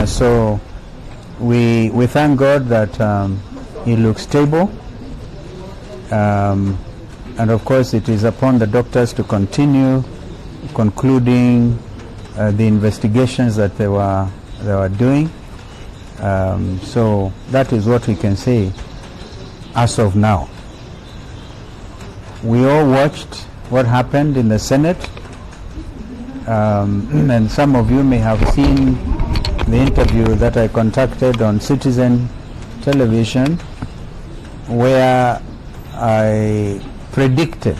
So we thank God that he looks stable, and of course it is upon the doctors to continue concluding the investigations that they were doing. So that is what we can say as of now. We all watched what happened in the Senate, and some of you may have seen the interview that I conducted on Citizen Television, where I predicted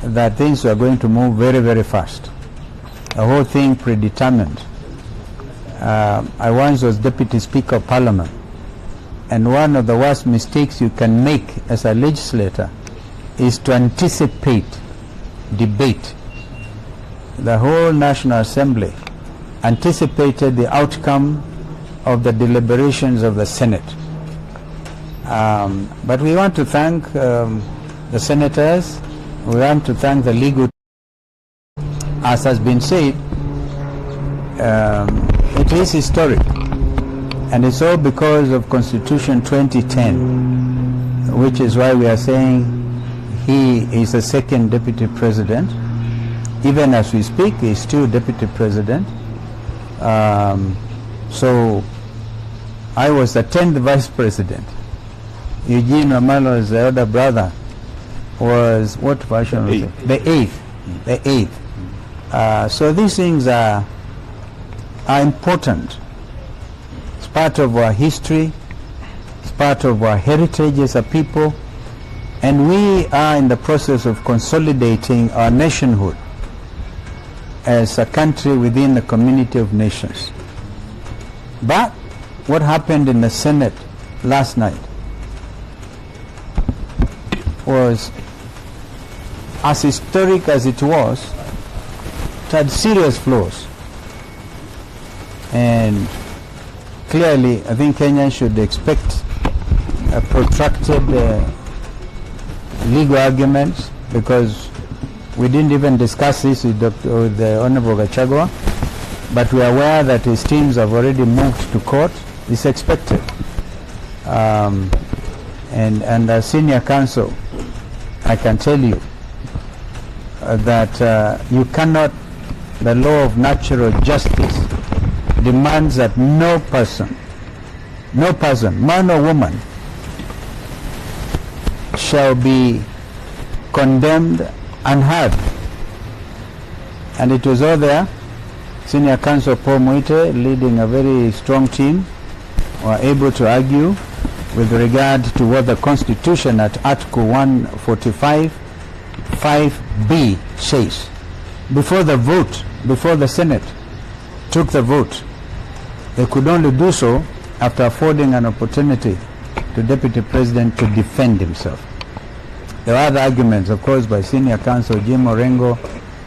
that things were going to move very, very fast. The whole thing predetermined. I once was Deputy Speaker of Parliament, and one of the worst mistakes you can make as a legislator is to anticipate debate. The whole National Assembly anticipated the outcome of the deliberations of the Senate. But we want to thank the senators, we want to thank the legal, as has been said, it is historic, and it's all because of Constitution 2010, which is why we are saying he is the second deputy president. Even as we speak, he is still deputy president. So I was the 10th vice president. Eugene Wamalo's elder brother was, what version was it? The eighth. The eighth. So these things are important. It's part of our history. It's part of our heritage as a people. And we are in the process of consolidating our nationhood as a country within the community of nations. But what happened in the Senate last night was, as historic as it was, it had serious flaws. And clearly, I think Kenya should expect a protracted legal arguments, because we didn't even discuss this with the Honorable Gachagua, but we are aware that his teams have already moved to court. It's expected. And as senior counsel, I can tell you that you cannot, the law of natural justice demands that no person, man or woman, shall be condemned unheard. And it was all there. Senior Counsel Paul Muite, leading a very strong team, were able to argue with regard to what the Constitution at Article 145 5B says. Before the vote, before the Senate took the vote, they could only do so after affording an opportunity to Deputy President to defend himself. There were other arguments, of course, by Senior Counsel Jim Orengo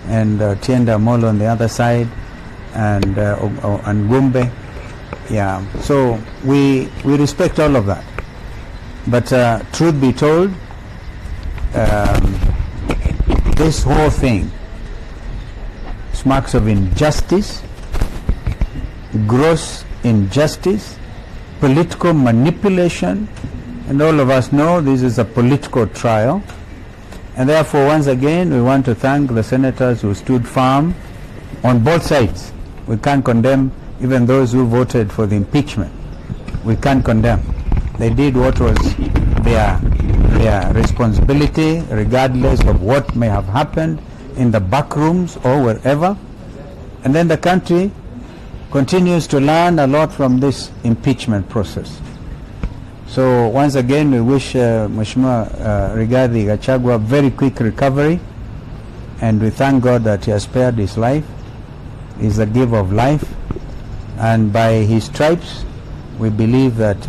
and Tienda Molo on the other side, and Gumbe. Yeah, so we respect all of that. But truth be told, this whole thing smacks of injustice, gross injustice, political manipulation, and all of us know this is a political trial. And therefore, once again, we want to thank the senators who stood firm on both sides. We can't condemn even those who voted for the impeachment. We can't condemn. They did what was their responsibility, regardless of what may have happened in the back rooms or wherever. And then the country continues to learn a lot from this impeachment process. So once again, we wish Mheshimiwa Rigathi Gachagua very quick recovery, and we thank God that he has spared his life. He is the giver of life, and by his stripes, we believe that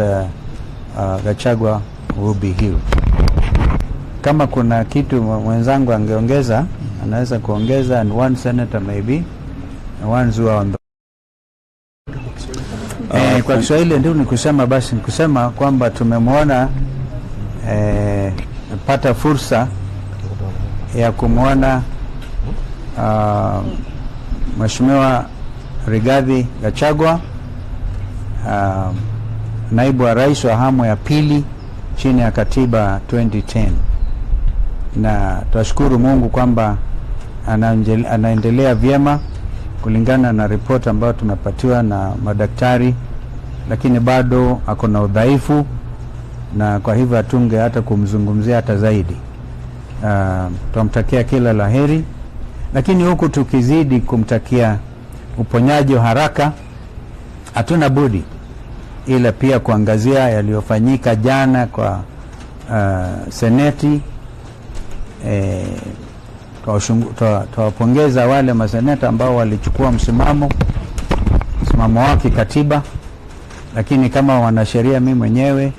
Gachagua will be healed. Kama kuna kitu mwenzangu angeongeza, anaweza kuongeza, and one senator maybe, the ones who are on the kwa Kiswahili ndio nikusema, basi nikusema kwamba tumemwona pata fursa ya kumwona Mheshimiwa Rigathi Gachagua naibu wa rais wa awamu ya pili chini ya katiba 2010, na tunashukuru Mungu kwamba anaendelea vyema kulingana na ripoti ambayo tumepatiwa na madaktari, lakini bado ako na udhaifu, na kwa hivyo atunge hata kumzungumzia hata zaidi. Tunamtakia kila laheri, lakini huku tukizidi kumtakia uponyaji wa haraka, hatuna budi ila pia kuangazia yaliyofanyika jana kwa seneti. Tuwapongeza wale maseneta ambao walichukua msimamo wa kikatiba, lakini kama wanasheria, mimi mwenyewe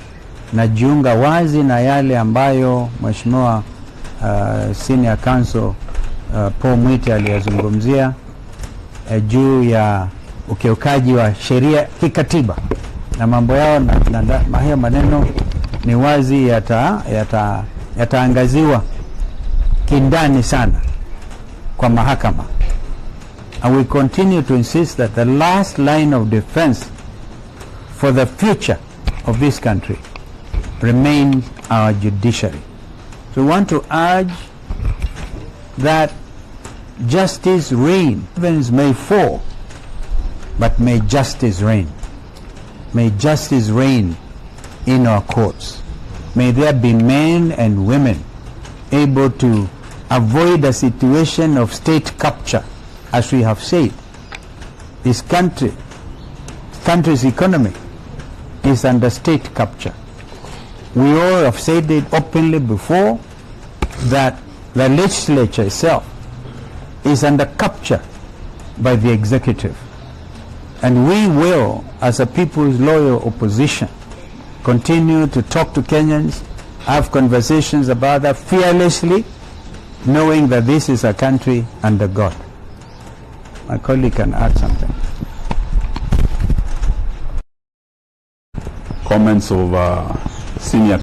najiunga wazi na yale ambayo Mheshimiwa Senior Counsel Paul Mwite aliyazungumzia juu ya ukiukaji wa sheria kikatiba na mambo yao, na hayo maneno ni wazi yataangaziwa kindani sana kwa mahakama. And we continue to insist that the last line of defense for the future of this country remains our judiciary. So we want to urge that justice reign. Heavens may fall, but may justice reign. May justice reign in our courts. May there be men and women able to avoid a situation of state capture. As we have said, this country's economy is under state capture. We all have said it openly before that the legislature itself is under capture by the executive. And we will, as a people's loyal opposition, continue to talk to Kenyans, have conversations about that fearlessly, knowing that this is a country under God. My colleague can add something. Comments of senior